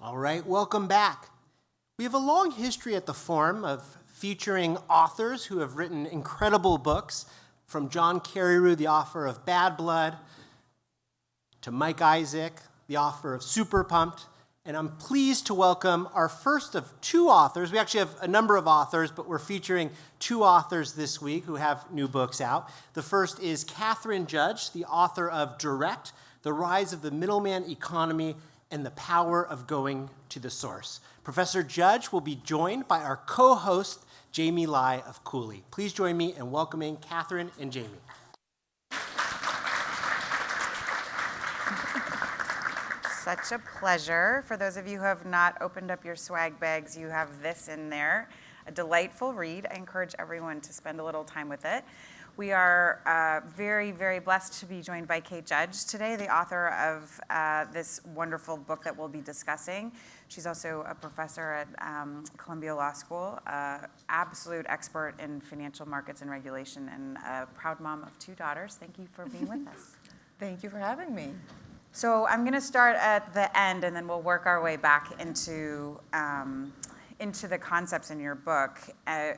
All right, welcome back. We have a long history at the Forum of featuring authors who have written incredible books, from John Carreyrou, the author of Bad Blood, to Mike Isaac, the author of Super Pumped, and I'm pleased to welcome our first of two authors. We actually have a number of authors, but we're featuring two authors this week who have new books out. The first is Kathryn Judge, the author of Direct, The Rise of the Middleman Economy and the Power of Going to the Source. Professor Judge will be joined by our co-host, Jamie Leigh of Cooley. Please join me in welcoming Kathryn and Jamie. Such a pleasure. For those of you who have not opened up your swag bags, you have this in there. A delightful read. I encourage everyone to spend a little time with it. We are very, very blessed to be joined by Kate Judge today, the author of this wonderful book that we'll be discussing. She's also a professor at Columbia Law School, absolute expert in financial markets and regulation, and a proud mom of two daughters. Thank you for being with us. Thank you for having me. So I'm going to start at the end, and then we'll work our way back into the concepts in your book.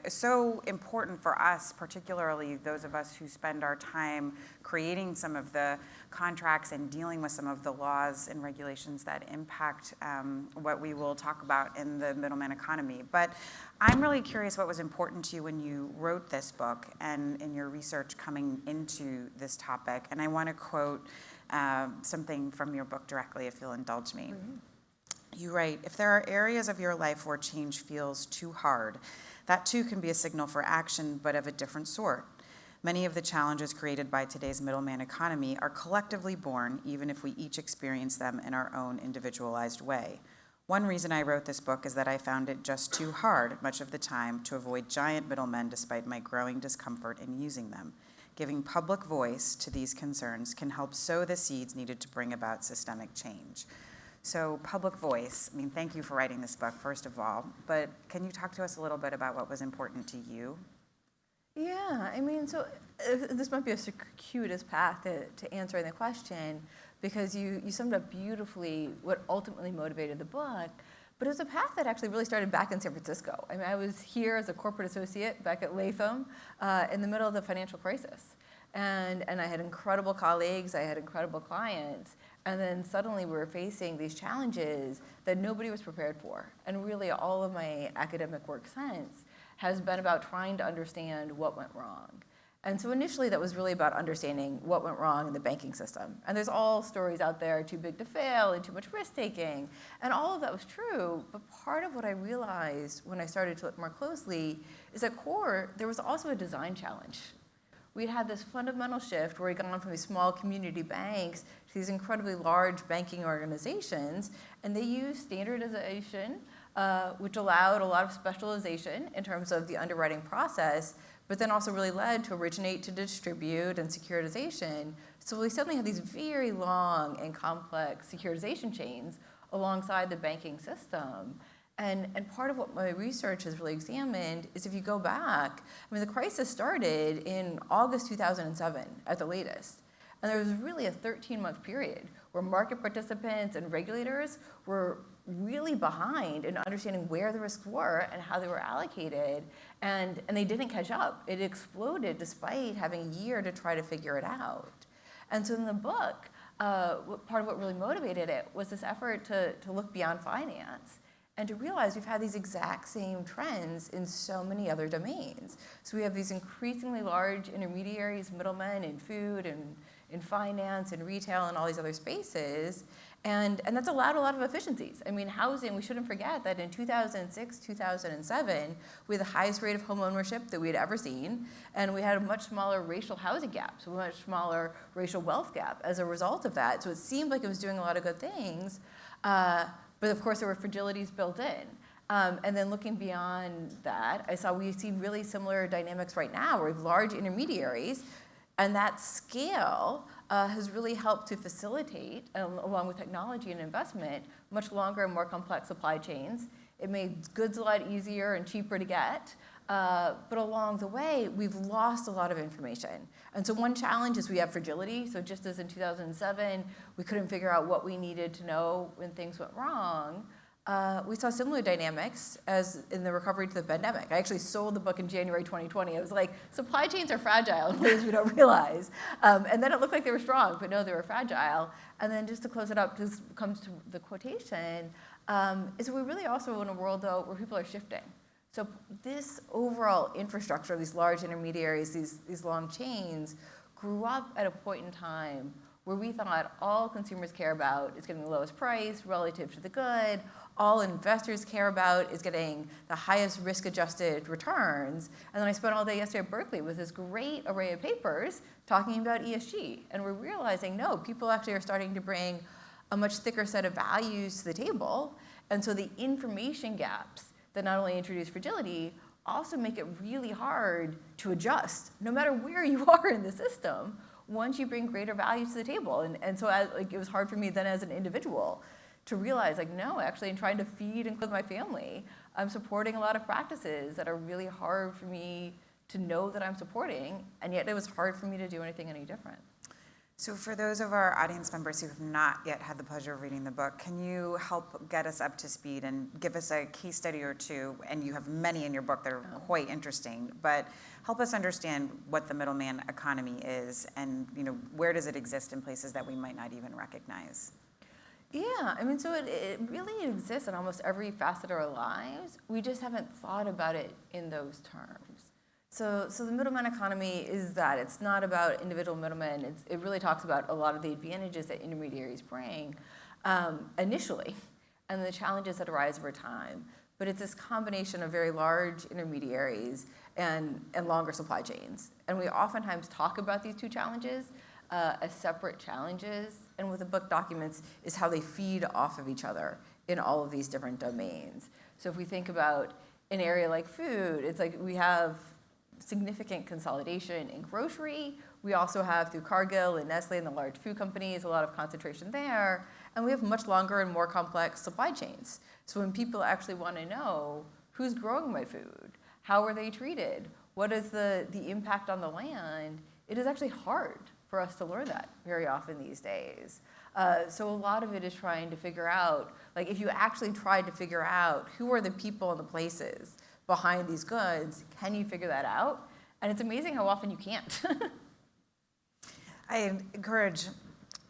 So important for us, particularly those of us who spend our time creating some of the contracts and dealing with some of the laws and regulations that impact what we will talk about in the middleman economy. But I'm really curious what was important to you when you wrote this book and in your research coming into this topic. And I want to quote something from your book directly, if you'll indulge me. Mm-hmm. You write, "If there are areas of your life where change feels too hard, that too can be a signal for action, but of a different sort. Many of the challenges created by today's middleman economy are collectively born, even if we each experience them in our own individualized way. One reason I wrote this book is that I found it just too hard, much of the time, to avoid giant middlemen despite my growing discomfort in using them. Giving public voice to these concerns can help sow the seeds needed to bring about systemic change." So public voice, I mean, thank you for writing this book, first of all, but can you talk to us a little bit about what was important to you? Yeah, I mean, so this might be a circuitous path to answering the question, because you summed up beautifully what ultimately motivated the book, but it was a path that actually really started back in San Francisco. I mean, I was here as a corporate associate back at Latham in the middle of the financial crisis. And I had incredible colleagues, I had incredible clients, and then suddenly we were facing these challenges that nobody was prepared for. And really all of my academic work since has been about trying to understand what went wrong. And so initially that was really about understanding what went wrong in the banking system. And there's all stories out there, too big to fail and too much risk-taking. And all of that was true, but part of what I realized when I started to look more closely is at core, there was also a design challenge. We'd had this fundamental shift where we'd gone from these small community banks to these incredibly large banking organizations, and they used standardization, which allowed a lot of specialization in terms of the underwriting process, but then also really led to originate to distribute and securitization. So we suddenly had these very long and complex securitization chains alongside the banking system. And part of what my research has really examined is if you go back, I mean, the crisis started in August 2007 at the latest. And there was really a 13-month period where market participants and regulators were really behind in understanding where the risks were and how they were allocated, and they didn't catch up. It exploded despite having a year to try to figure it out. And so in the book, part of what really motivated it was this effort to look beyond finance and to realize we've had these exact same trends in so many other domains. So we have these increasingly large intermediaries, middlemen in food and in finance and retail and all these other spaces. And that's allowed a lot of efficiencies. I mean, housing, we shouldn't forget that in 2006, 2007, we had the highest rate of home ownership that we had ever seen, and we had a much smaller racial housing gap, so a much smaller racial wealth gap as a result of that. So it seemed like it was doing a lot of good things, but of course there were fragilities built in. And then looking beyond that, we see really similar dynamics right now where we have large intermediaries, and that scale has really helped to facilitate, along with technology and investment, much longer and more complex supply chains. It made goods a lot easier and cheaper to get, but along the way, we've lost a lot of information. And so one challenge is we have fragility. So just as in 2007, we couldn't figure out what we needed to know when things went wrong, we saw similar dynamics as in the recovery to the pandemic. I actually sold the book in January 2020. I was like, supply chains are fragile in ways we don't realize. And then it looked like they were strong, but no, they were fragile. And then just to close it up, this comes to the quotation, is we really also in a world, though, where people are shifting. So this overall infrastructure of these large intermediaries, these long chains, grew up at a point in time where we thought all consumers care about is getting the lowest price relative to the good, all investors care about is getting the highest risk-adjusted returns. And then I spent all day yesterday at Berkeley with this great array of papers talking about ESG. And we're realizing, no, people actually are starting to bring a much thicker set of values to the table. And so the information gaps that not only introduce fragility, also make it really hard to adjust, no matter where you are in the system, once you bring greater values to the table. And so it was hard for me then as an individual to realize, like, no, actually in trying to feed and clothe my family, I'm supporting a lot of practices that are really hard for me to know that I'm supporting, and yet it was hard for me to do anything any different. So for those of our audience members who have not yet had the pleasure of reading the book, can you help get us up to speed and give us a case study or two? And you have many in your book that are quite interesting, but help us understand what the middleman economy is, and where does it exist in places that we might not even recognize? Yeah, I mean, so it really exists in almost every facet of our lives. We just haven't thought about it in those terms. So the middleman economy is that. It's not about individual middlemen. It really talks about a lot of the advantages that intermediaries bring initially, and the challenges that arise over time. But it's this combination of very large intermediaries and longer supply chains. And we oftentimes talk about these two challenges as separate challenges. And what the book documents is how they feed off of each other in all of these different domains. So if we think about an area like food, it's like we have significant consolidation in grocery. We also have, through Cargill and Nestle and the large food companies, a lot of concentration there. And we have much longer and more complex supply chains. So when people actually want to know who's growing my food, how are they treated, what is the impact on the land, it is actually hard for us to learn that very often these days. So a lot of it is trying to figure out, like, if you actually tried to figure out who are the people and the places behind these goods, can you figure that out? And it's amazing how often you can't. I encourage,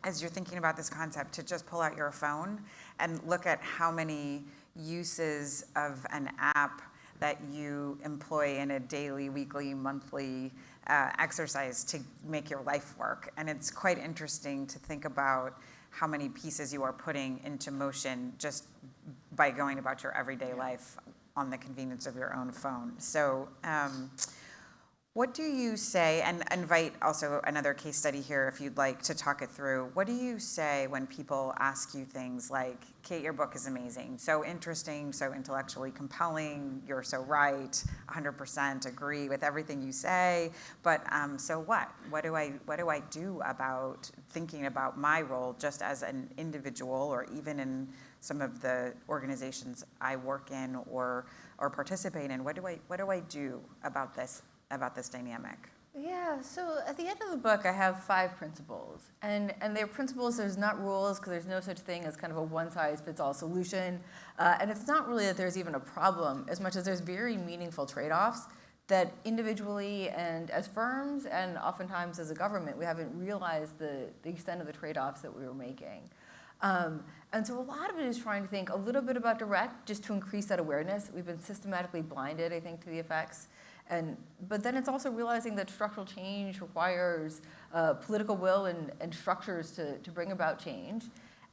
as you're thinking about this concept, to just pull out your phone and look at how many uses of an app that you employ in a daily, weekly, monthly exercise to make your life work. And it's quite interesting to think about how many pieces you are putting into motion just by going about your everyday life on the convenience of your own phone. So what do you say, and invite also another case study here if you'd like to talk it through. What do you say when people ask you things like, Kate, your book is amazing, so interesting, so intellectually compelling, you're so right, 100% agree with everything you say, but so what? What do I do about thinking about my role just as an individual, or even in some of the organizations I work in or participate in? What do I do about this dynamic? Yeah, so at the end of the book, I have 5 principles. And they're principles, there's not rules, because there's no such thing as kind of a one-size-fits-all solution. And it's not really that there's even a problem, as much as there's very meaningful trade-offs that individually and as firms, and oftentimes as a government, we haven't realized the extent of the trade-offs that we were making. And so a lot of it is trying to think a little bit about direct, just to increase that awareness. We've been systematically blinded, I think, to the effects. But then it's also realizing that structural change requires political will and structures to bring about change.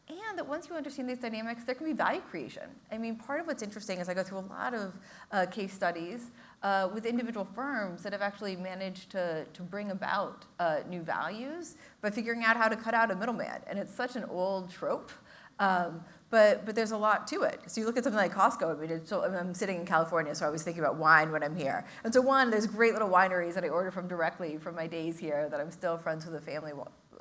And that once you understand these dynamics, there can be value creation. I mean, part of what's interesting is I go through a lot of case studies with individual firms that have actually managed to bring about new values by figuring out how to cut out a middleman. And it's such an old trope. But there's a lot to it. So you look at something like Costco. I mean, I'm sitting in California, so I was thinking about wine when I'm here. And so there's great little wineries that I order from directly from my days here that I'm still friends with the family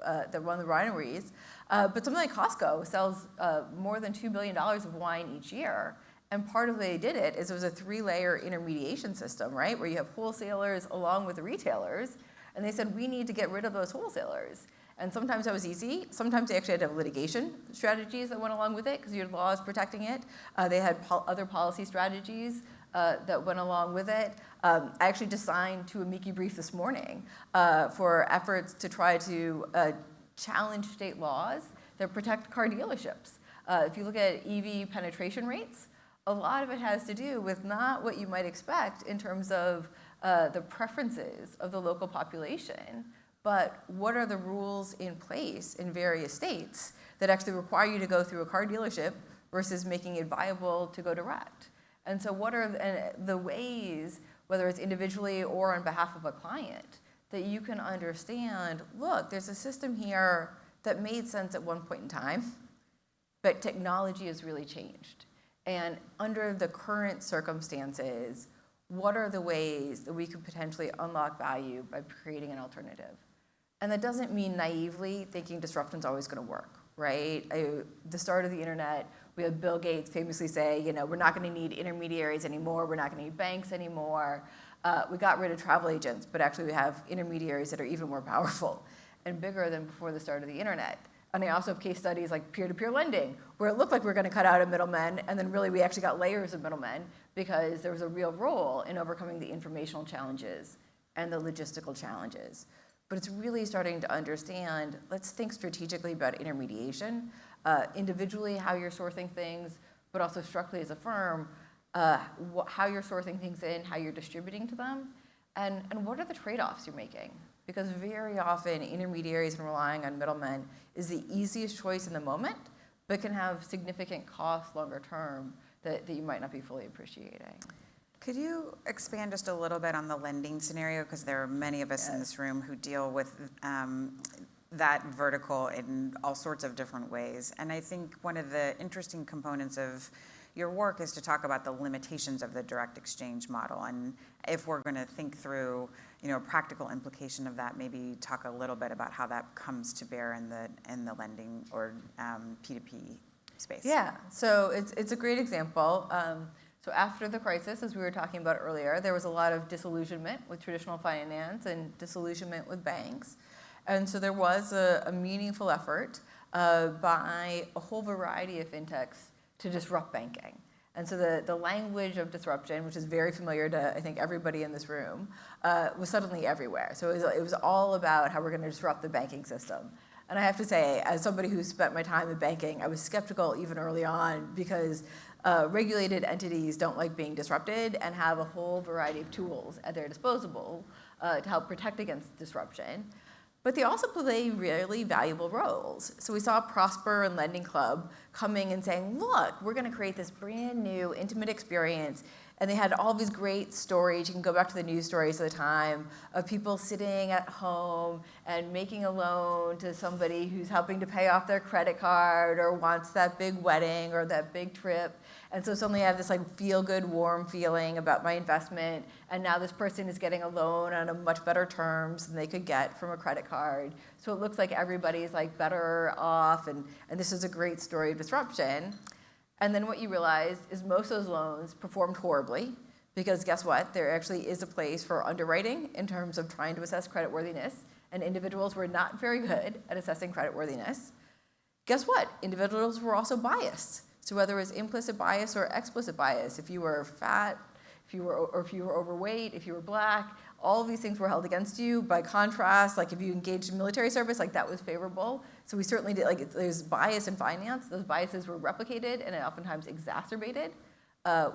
that run the wineries. But something like Costco sells more than $2 billion of wine each year. And part of the way they did it is it was a 3-layer intermediation system, right? Where you have wholesalers along with the retailers. And they said, we need to get rid of those wholesalers. And sometimes that was easy. Sometimes they actually had to have litigation strategies that went along with it because you had laws protecting it. They had other policy strategies that went along with it. I actually just signed to a Mickey brief this morning for efforts to try to challenge state laws that protect car dealerships. If you look at EV penetration rates, a lot of it has to do with not what you might expect in terms of the preferences of the local population, but what are the rules in place in various states that actually require you to go through a car dealership versus making it viable to go direct. And so what are the ways, whether it's individually or on behalf of a client, that you can understand, look, there's a system here that made sense at one point in time, but technology has really changed. And under the current circumstances, what are the ways that we could potentially unlock value by creating an alternative? And that doesn't mean naively thinking disruption's always going to work, right? The start of the internet, we had Bill Gates famously say, we're not going to need intermediaries anymore. We're not going to need banks anymore. We got rid of travel agents, but actually we have intermediaries that are even more powerful and bigger than before the start of the internet. And I also have case studies like peer-to-peer lending, where it looked like we were going to cut out a middleman, and then really we actually got layers of middlemen because there was a real role in overcoming the informational challenges and the logistical challenges. But it's really starting to understand, let's think strategically about intermediation, individually how you're sourcing things, but also structurally as a firm, how you're sourcing things in, how you're distributing to them, and what are the trade-offs you're making? Because very often intermediaries and relying on middlemen is the easiest choice in the moment, but can have significant costs longer term that you might not be fully appreciating. Could you expand just a little bit on the lending scenario? Because there are many of us in this room who deal with that vertical in all sorts of different ways. And I think one of the interesting components of your work is to talk about the limitations of the direct exchange model. And if we're going to think through, a practical implication of that, maybe talk a little bit about how that comes to bear in the lending or P2P space. Yeah, so it's a great example. So after the crisis, as we were talking about earlier, there was a lot of disillusionment with traditional finance and disillusionment with banks. And so there was a meaningful effort by a whole variety of fintechs to disrupt banking. And so the language of disruption, which is very familiar to, I think, everybody in this room, was suddenly everywhere. So it was all about how we're going to disrupt the banking system. And I have to say, as somebody who spent my time in banking, I was skeptical even early on because regulated entities don't like being disrupted and have a whole variety of tools at their disposal to help protect against disruption. But they also play really valuable roles. So we saw Prosper and Lending Club coming and saying, look, we're going to create this brand new intimate experience. And they had all these great stories. You can go back to the news stories of the time of people sitting at home and making a loan to somebody who's helping to pay off their credit card or wants that big wedding or that big trip. And so suddenly I have this feel-good, warm feeling about my investment. And now this person is getting a loan on a much better terms than they could get from a credit card. So it looks like everybody's better off. And this is a great story of disruption. And then what you realize is most of those loans performed horribly because guess what? There actually is a place for underwriting in terms of trying to assess creditworthiness, and individuals were not very good at assessing creditworthiness. Guess what? Individuals were also biased. So whether it was implicit bias or explicit bias, if you were fat, if you were overweight, if you were black, all of these things were held against you. By contrast, if you engaged in military service, that was favorable. So we certainly did, there's bias in finance. Those biases were replicated and oftentimes exacerbated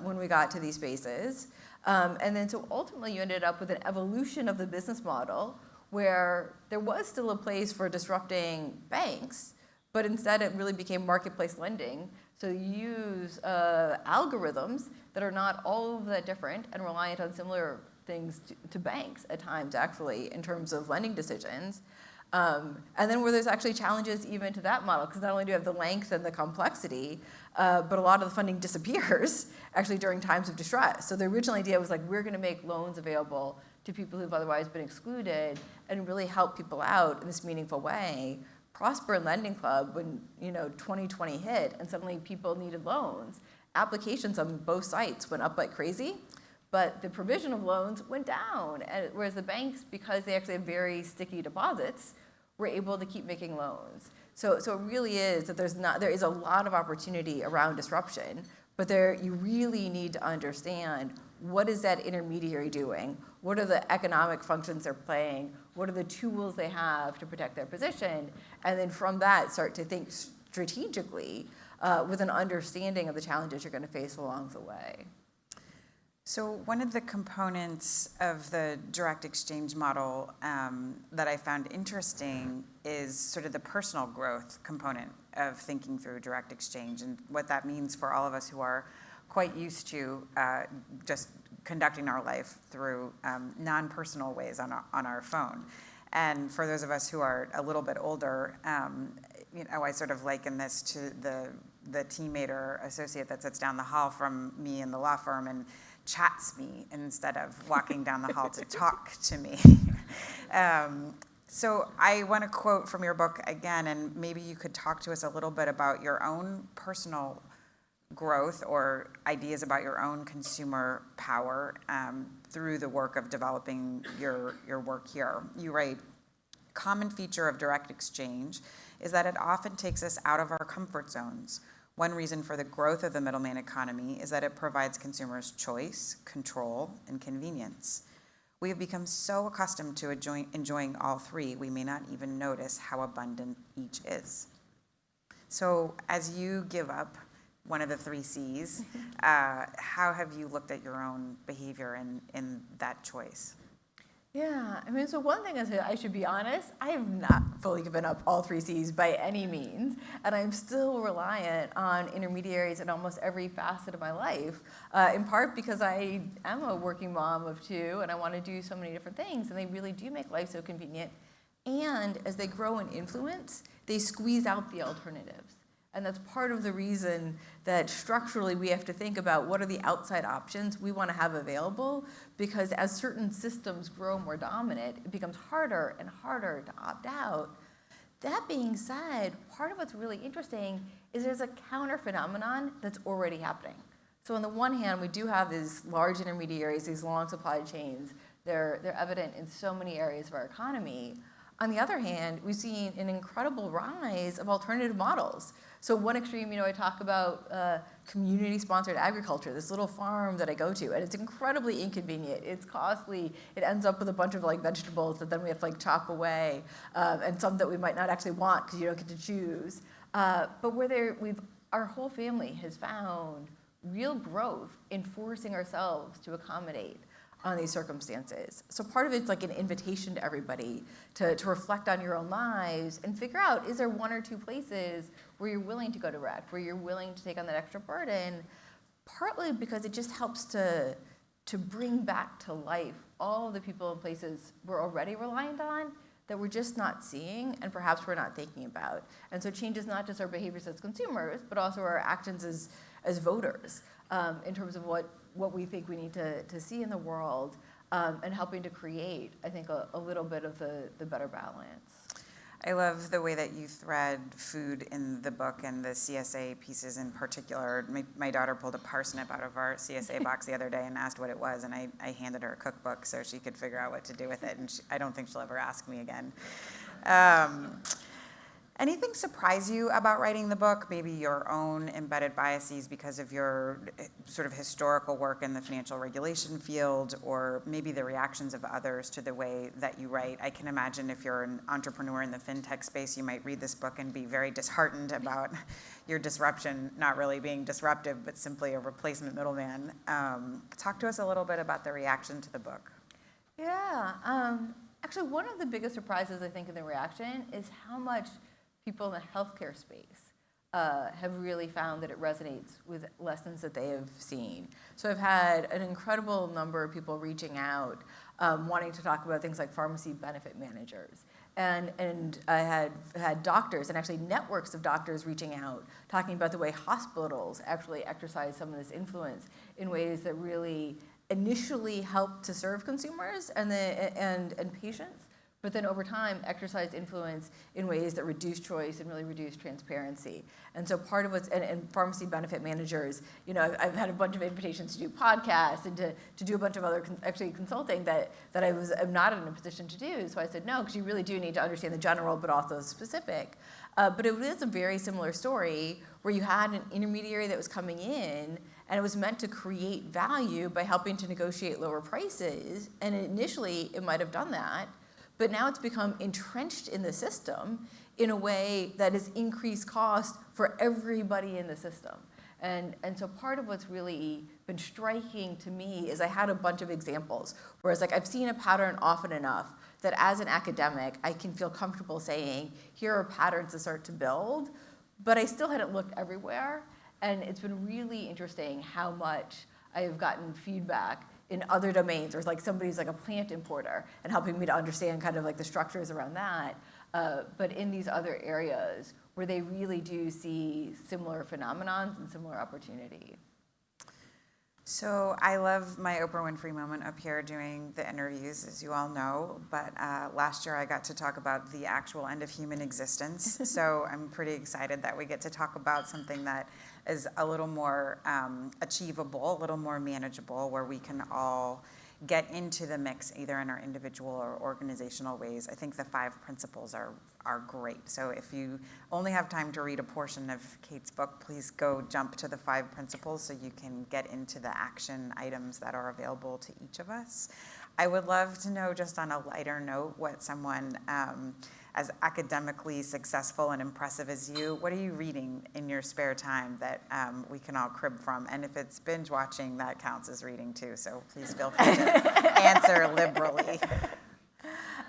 when we got to these spaces. And then so ultimately you ended up with an evolution of the business model where there was still a place for disrupting banks, but instead it really became marketplace lending. So you use algorithms that are not all that different and reliant on similar things to banks at times, actually, in terms of lending decisions. And then where there's actually challenges even to that model, because not only do you have the length and the complexity, but a lot of the funding disappears actually during times of distress. So the original idea was we're going to make loans available to people who've otherwise been excluded and really help people out in this meaningful way. Prosper and Lending Club, when 2020 hit and suddenly people needed loans, applications on both sites went up like crazy, but the provision of loans went down. Whereas the banks, because they actually have very sticky deposits, we're able to keep making loans. So it really is that there is a lot of opportunity around disruption, but you really need to understand, what is that intermediary doing? What are the economic functions they're playing? What are the tools they have to protect their position? And then from that, start to think strategically with an understanding of the challenges you're going to face along the way. So one of the components of the direct exchange model that I found interesting is sort of the personal growth component of thinking through direct exchange, and what that means for all of us who are quite used to just conducting our life through non-personal ways on our phone. And for those of us who are a little bit older, I sort of liken this to the teammate or associate that sits down the hall from me in the law firm and chats me instead of walking down the hall to talk to me. So I want to quote from your book again, and maybe you could talk to us a little bit about your own personal growth or ideas about your own consumer power through the work of developing your work here. You write, common feature of direct exchange is that it often takes us out of our comfort zones. One reason for the growth of the middleman economy is that it provides consumers choice, control, and convenience. We have become so accustomed to enjoying all three, we may not even notice how abundant each is. So as you give up one of the three C's, how have you looked at your own behavior in that choice? Yeah, I mean, so one thing is, I should be honest, I have not fully given up all three C's by any means, and I'm still reliant on intermediaries in almost every facet of my life, in part because I am a working mom of two, and I want to do so many different things, and they really do make life so convenient, and as they grow in influence, they squeeze out the alternatives. And that's part of the reason that structurally we have to think about what are the outside options we want to have available, because as certain systems grow more dominant, it becomes harder and harder to opt out. That being said, part of what's really interesting is there's a counter phenomenon that's already happening. So on the one hand, we do have these large intermediaries, these long supply chains. They're evident in so many areas of our economy. On the other hand, we've seen an incredible rise of alternative models. So one extreme, I talk about community-sponsored agriculture, this little farm that I go to, and it's incredibly inconvenient. It's costly. It ends up with a bunch of vegetables that then we have to chop away, and some that we might not actually want because you don't get to choose. But our whole family has found real growth in forcing ourselves to accommodate on these circumstances. So part of it's an invitation to everybody to reflect on your own lives and figure out, is there one or two places where you're willing to go direct, where you're willing to take on that extra burden, partly because it just helps to bring back to life all of the people and places we're already reliant on that we're just not seeing and perhaps we're not thinking about. And so it changes not just our behaviors as consumers, but also our actions as voters in terms of what we think we need to see in the world, and helping to create, I think, a little bit of the better balance. I love the way that you thread food in the book and the CSA pieces in particular. My daughter pulled a parsnip out of our CSA box the other day and asked what it was, and I handed her a cookbook so she could figure out what to do with it, and I don't think she'll ever ask me again. Anything surprise you about writing the book? Maybe your own embedded biases because of your sort of historical work in the financial regulation field, or maybe the reactions of others to the way that you write. I can imagine if you're an entrepreneur in the fintech space, you might read this book and be very disheartened about your disruption not really being disruptive, but simply a replacement middleman. Talk to us a little bit about the reaction to the book. Yeah. Actually, one of the biggest surprises, I think, in the reaction is how much people in the healthcare space have really found that it resonates with lessons that they have seen. So I've had an incredible number of people reaching out, wanting to talk about things like pharmacy benefit managers. And I had doctors, and actually networks of doctors reaching out, talking about the way hospitals actually exercise some of this influence in ways that really initially helped to serve consumers and patients, but then over time exercise influence in ways that reduce choice and really reduce transparency. And so part of what's, and pharmacy benefit managers, I've had a bunch of invitations to do podcasts and to do a bunch of other consulting that I'm not in a position to do. So I said no, because you really do need to understand the general, but also the specific. But it is a very similar story where you had an intermediary that was coming in, and it was meant to create value by helping to negotiate lower prices. And initially, it might have done that, but now it's become entrenched in the system in a way that has increased cost for everybody in the system. And so part of what's really been striking to me is I had a bunch of examples where it's like I've seen a pattern often enough that as an academic, I can feel comfortable saying, here are patterns to start to build, but I still hadn't looked everywhere. And it's been really interesting how much I have gotten feedback in other domains, or like somebody's like a plant importer and helping me to understand kind of like the structures around that. But in these other areas where they really do see similar phenomenons and similar opportunity. So I love my Oprah Winfrey moment up here doing the interviews, as you all know, but last year I got to talk about the actual end of human existence. So I'm pretty excited that we get to talk about something that is a little more achievable, a little more manageable, where we can all get into the mix either in our individual or organizational ways. I think the 5 principles are great. So if you only have time to read a portion of Kate's book, please go jump to the 5 principles so you can get into the action items that are available to each of us. I would love to know, just on a lighter note, what someone as academically successful and impressive as you, what are you reading in your spare time that we can all crib from? And if it's binge watching, that counts as reading too, so please feel free to answer liberally.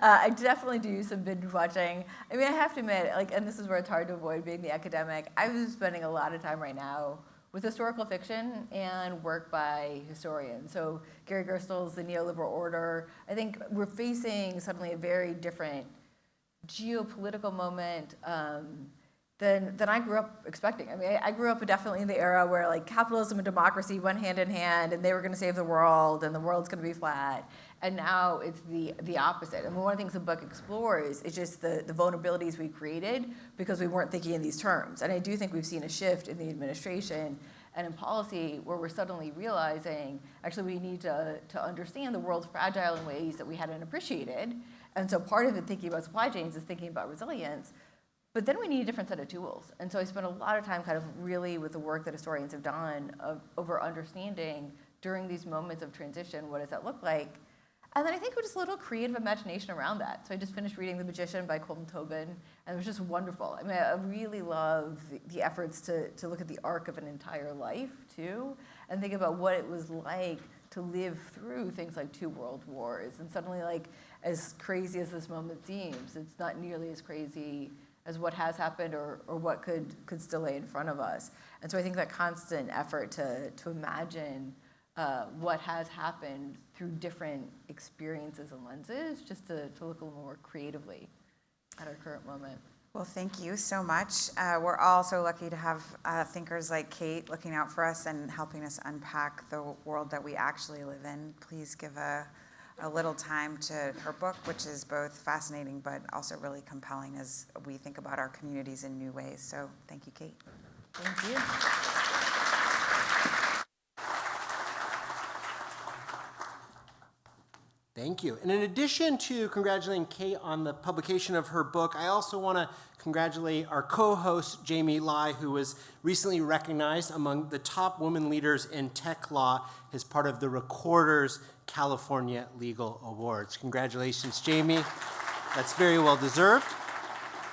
I definitely do some binge watching. I mean, I have to admit, and this is where it's hard to avoid being the academic, I'm spending a lot of time right now with historical fiction and work by historians. So Gary Gerstl's The Neoliberal Order. I think we're facing suddenly a very different geopolitical moment than I grew up expecting. I mean, I grew up definitely in the era where capitalism and democracy went hand in hand, and they were going to save the world, and the world's going to be flat. And now it's the opposite. I mean, one of the things the book explores is just the vulnerabilities we created because we weren't thinking in these terms. And I do think we've seen a shift in the administration and in policy where we're suddenly realizing, actually, we need to understand the world's fragile in ways that we hadn't appreciated. And so part of it, thinking about supply chains, is thinking about resilience. But then we need a different set of tools. And so I spent a lot of time kind of really with the work that historians have done over understanding during these moments of transition, what does that look like? And then I think just a little creative imagination around that. So I just finished reading The Magician by Colton Tobin, and it was just wonderful. I mean, I really love the efforts to look at the arc of an entire life, too, and think about what it was like to live through things like 2 world wars. And suddenly, as crazy as this moment seems, it's not nearly as crazy as what has happened or what could still lay in front of us. And so I think that constant effort to imagine what has happened through different experiences and lenses, just to look a little more creatively at our current moment. Well, thank you so much. We're all so lucky to have thinkers like Kate looking out for us and helping us unpack the world that we actually live in. Please give a little time to her book, which is both fascinating but also really compelling as we think about our communities in new ways. So thank you, Kate. Thank you. Thank you. And in addition to congratulating Kate on the publication of her book, I also want to congratulate our co-host, Jamie Leigh, who was recently recognized among the top women leaders in tech law as part of the Recorders California Legal Awards. Congratulations, Jamie. That's very well deserved.